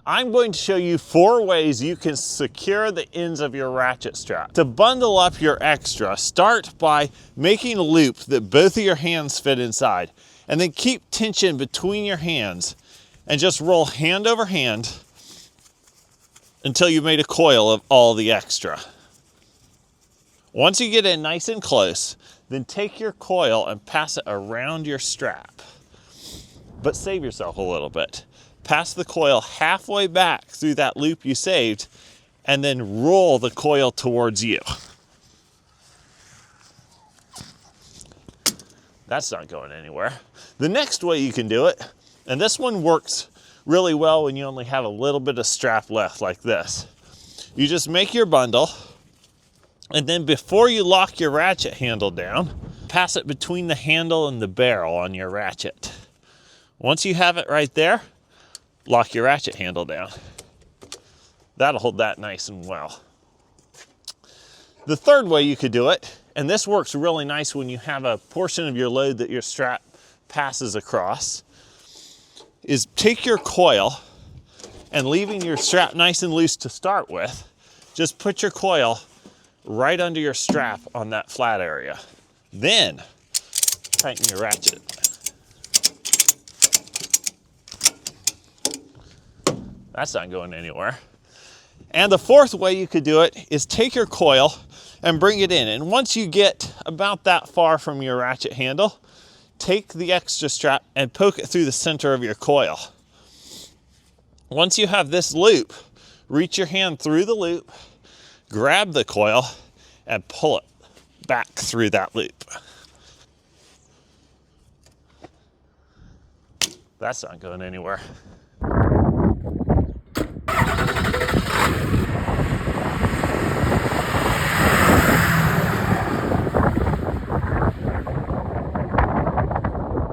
I'm going to show you 4 ways you can secure the ends of your ratchet strap. To bundle up your extra, start by making a loop that both of your hands fit inside, and then keep tension between your hands and just roll hand over hand until you made a coil of all the extra. Once you get in nice and close, then take your coil and pass it around your strap. But save yourself a little bit. Pass the coil halfway back through that loop you saved, and then roll the coil towards you. That's not going anywhere. The next way you can do it, and this one works really well when you only have a little bit of strap left like this. You just make your bundle, and then before you lock your ratchet handle down, pass it between the handle and the barrel on your ratchet. Once you have it right there, lock your ratchet handle down. That'll hold that nice and well. The third way you could do it, and this works really nice when you have a portion of your load that your strap passes across, is take your coil and leaving your strap nice and loose to start with, just put your coil right under your strap on that flat area. Then tighten your ratchet. That's not going anywhere. And the fourth way you could do it is take your coil and bring it in. And once you get about that far from your ratchet handle, take the extra strap and poke it through the center of your coil. Once you have this loop, reach your hand through the loop, grab the coil, and pull it back through that loop. That's not going anywhere.